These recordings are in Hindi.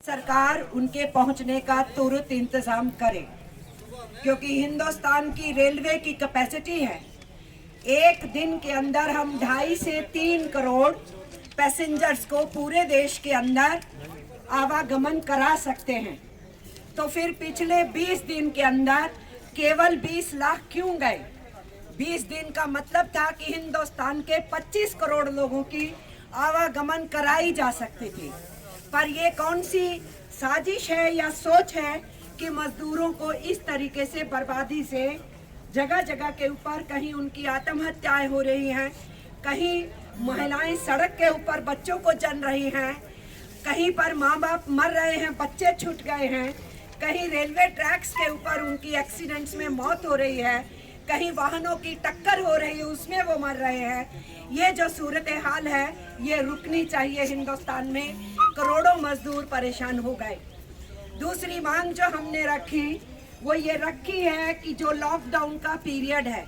सरकार उनके पहुंचने का तुरंत इंतजाम करे, क्योंकि हिंदुस्तान की रेलवे की कैपेसिटी है, एक दिन के अंदर हम 2.5 से 3 करोड़ पैसेंजर्स को पूरे देश के अंदर आवागमन करा सकते हैं। तो फिर पिछले 20 दिन के अंदर केवल 20 लाख क्यों गए? 20 दिन का मतलब था कि हिंदुस्तान के 25 करोड़ लोगों की आवागमन कराई जा सकती थी। पर ये कौन सी साजिश है या सोच है कि मजदूरों को इस तरीके से बर्बादी से जगह जगह के ऊपर कहीं उनकी आत्महत्याएं हो रही हैं, कहीं महिलाएं सड़क के ऊपर बच्चों को जन रही हैं, कहीं पर माँ बाप मर रहे हैं, बच्चे छूट गए हैं, कहीं रेलवे ट्रैक्स के ऊपर उनकी एक्सीडेंट्स में मौत हो रही है, कहीं वाहनों की टक्कर हो रही है उसमें वो मर रहे हैं। ये जो सूरत हाल है ये रुकनी चाहिए। हिंदुस्तान में करोड़ों मजदूर परेशान हो गए। दूसरी मांग जो हमने रखी वो ये रखी है कि जो लॉकडाउन का पीरियड है,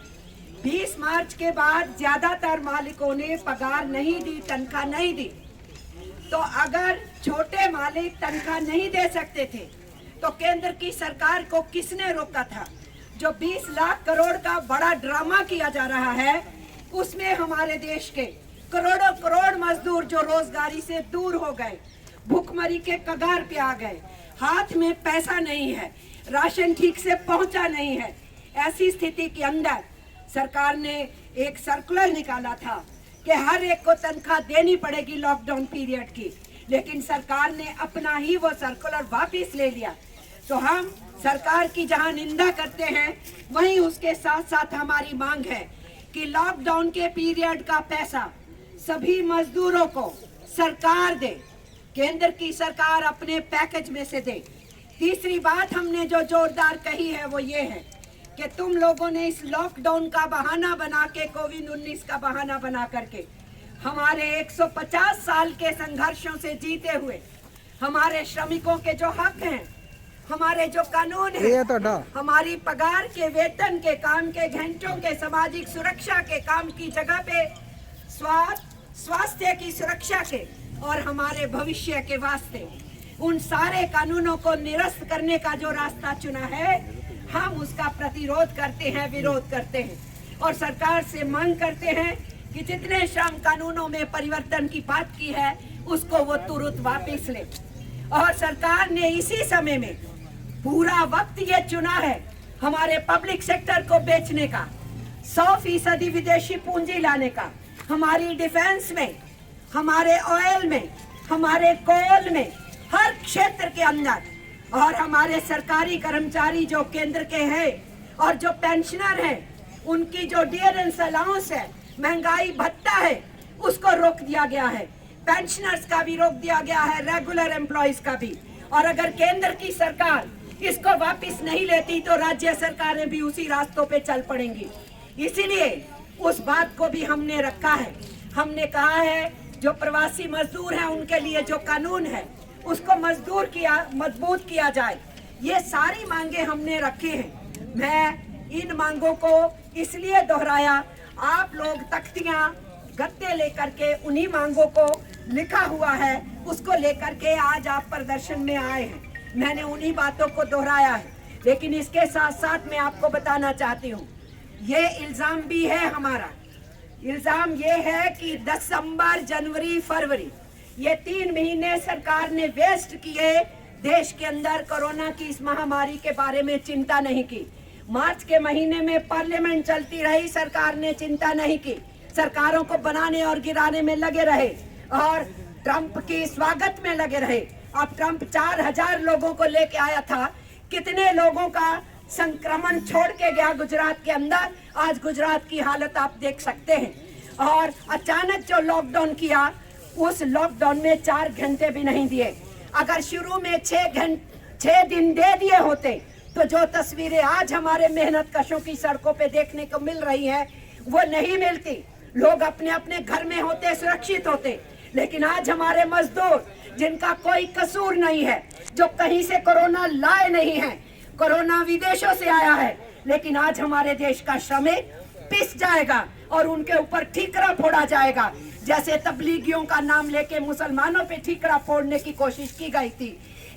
20 मार्च के बाद ज्यादातर मालिकों ने पगार नहीं दी, तनख्वाह नहीं दी। तो अगर छोटे मालिक तनख्वाह नहीं दे सकते थे तो केंद्र की सरकार को किसने रोका था? जो 20 लाख करोड़ का बड़ा ड्रामा किया जा रहा है उसमें हमारे देश के करोड़ों करोड़ मजदूर जो रोजगारी से दूर हो गए, भूखमरी के कगार पे आ गए, हाथ में पैसा नहीं है, राशन ठीक से पहुंचा नहीं है। ऐसी स्थिति के अंदर सरकार ने एक सर्कुलर निकाला था कि हर एक को तनख्वाह देनी पड़ेगी लॉकडाउन पीरियड की, लेकिन सरकार ने अपना ही वो सर्कुलर वापस ले लिया। तो हम सरकार की जहां निंदा करते हैं वहीं उसके साथ साथ हमारी मांग है कि लॉकडाउन के पीरियड का पैसा सभी मजदूरों को सरकार दे, केंद्र की सरकार अपने पैकेज में से दे। तीसरी बात हमने जो जोरदार कही है वो ये है कि तुम लोगों ने इस लॉकडाउन का बहाना बना के, कोविड-19 का बहाना बना करके हमारे 150 साल के संघर्षों से जीते हुए हमारे श्रमिकों के जो हक हैं, हमारे जो कानून है, हमारी पगार के, वेतन के, काम के घंटों के, सामाजिक सुरक्षा के, काम की जगह पे स्वास्थ्य की सुरक्षा के और हमारे भविष्य के वास्ते उन सारे कानूनों को निरस्त करने का जो रास्ता चुना है, हम उसका प्रतिरोध करते हैं, विरोध करते हैं और सरकार से मांग करते हैं कि जितने श्रम कानूनों में परिवर्तन की बात की है उसको वो तुरंत वापस ले। और सरकार ने इसी समय में पूरा वक्त ये चुना है हमारे पब्लिक सेक्टर को बेचने का, 100% विदेशी पूंजी लाने का, हमारी डिफेंस में, हमारे ऑयल में, हमारे कोल में, हर क्षेत्र के अंदर। और हमारे सरकारी कर्मचारी जो केंद्र के हैं और जो पेंशनर हैं उनकी जो डियरेंस अलाउंस है, महंगाई भत्ता है, उसको रोक दिया गया है। पेंशनर्स का भी रोक दिया गया है, रेगुलर एम्प्लॉयज का भी। और अगर केंद्र की सरकार इसको वापस नहीं लेती तो राज्य सरकारें भी उसी रास्तों पे चल पड़ेंगी। इसीलिए उस बात को भी हमने रखा है। हमने कहा है जो प्रवासी मजदूर हैं उनके लिए जो कानून है उसको मजबूत किया जाए। ये सारी मांगे हमने रखी हैं। मैं इन मांगों को इसलिए दोहराया, आप लोग तख्तियां गत्ते लेकर के उन्हीं मांगों को लिखा हुआ है उसको लेकर के आज आप प्रदर्शन में आए हैं। मैंने उन्हीं बातों को दोहराया है, लेकिन इसके साथ साथ मैं आपको बताना चाहती हूँ ये इल्जाम भी है हमारा। इल्जाम ये है कि दिसंबर, जनवरी, फरवरी ये 3 महीने सरकार ने वेस्ट किए, देश के अंदर कोरोना की इस महामारी के बारे में चिंता नहीं की। मार्च के महीने में पार्लियामेंट चलती रही, सरकार ने चिंता नहीं की, सरकारों को बनाने और गिराने में लगे रहे और ट्रंप के स्वागत में लगे रहे। अब ट्रंप 4000 लोगों को लेके आया था, कितने लोगों का संक्रमण छोड़ के गया गुजरात के अंदर। आज गुजरात की हालत आप देख सकते हैं। और अचानक जो लॉकडाउन किया, उस लॉकडाउन में 4 घंटे भी नहीं दिए। अगर शुरू में 6 दिन दे दिए होते तो जो तस्वीरें आज हमारे मेहनत कशों की सड़कों पे देखने को मिल रही है वो नहीं मिलती। लोग अपने अपने घर में होते, सुरक्षित होते। लेकिन आज हमारे मजदूर जिनका कोई कसूर नहीं है, जो कहीं से कोरोना लाए नहीं है, कोरोना विदेशों से आया है, लेकिन आज हमारे देश का श्रमिक पिस जाएगा और उनके ऊपर ठीकरा फोड़ा जाएगा। जैसे तबलीगियों का नाम लेके मुसलमानों पे ठीकरा फोड़ने की कोशिश की गई थी,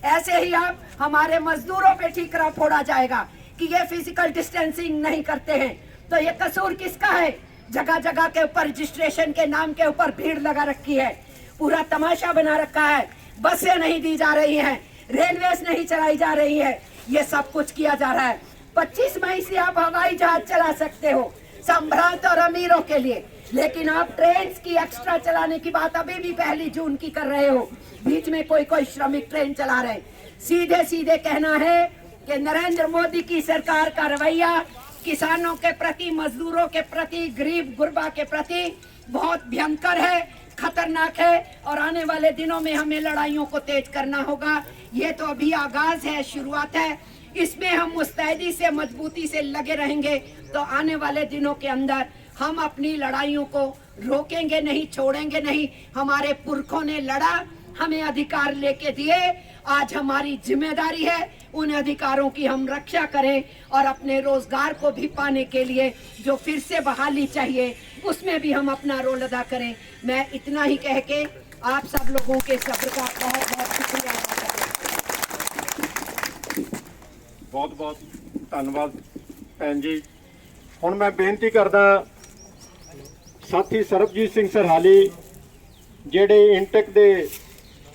ऐसे ही अब हमारे मजदूरों पे ठीकरा फोड़ा जाएगा कि ये फिजिकल डिस्टेंसिंग नहीं करते हैं। तो ये कसूर किसका है? जगह जगह के ऊपर रजिस्ट्रेशन के नाम के ऊपर भीड़ लगा रखी है, पूरा तमाशा बना रखा है। बसें नहीं दी जा रही हैं, रेलवेज नहीं चलाई जा रही है, ये सब कुछ किया जा रहा है। 25 मई से आप हवाई जहाज चला सकते हो संभ्रांत और अमीरों के लिए, लेकिन आप ट्रेन की एक्स्ट्रा चलाने की बात अभी भी 1 जून की कर रहे हो। बीच में कोई श्रमिक ट्रेन चला रहे। सीधे सीधे कहना है कि नरेंद्र मोदी की सरकार का रवैया किसानों के प्रति, मजदूरों के प्रति, गरीब गुरबा के प्रति बहुत भयंकर है, खतरनाक है और आने वाले दिनों में हमें लड़ाइयों को तेज करना होगा। ये तो अभी आगाज है, शुरुआत है, इसमें हम मुस्तैदी से, मजबूती से लगे रहेंगे तो आने वाले दिनों के अंदर हम अपनी लड़ाइयों को रोकेंगे नहीं, छोड़ेंगे नहीं। हमारे पुरखों ने लड़ा, हमें अधिकार लेके दिए, आज हमारी जिम्मेदारी है उन अधिकारों की हम रक्षा करें और अपने रोजगार को भी पाने के लिए जो फिर से बहाली चाहिए उसमें भी हम अपना रोल अदा करें। मैं इतना ही कह के आप सब लोगों के सब्र का बहुत बहुत शुक्रिया अदा करता हूं। बहुत बहुत धन्यवाद भैन जी। हुण मैं बेनती करदा साथी सरबजीत सिंह सरहाली जेडे इंटक दे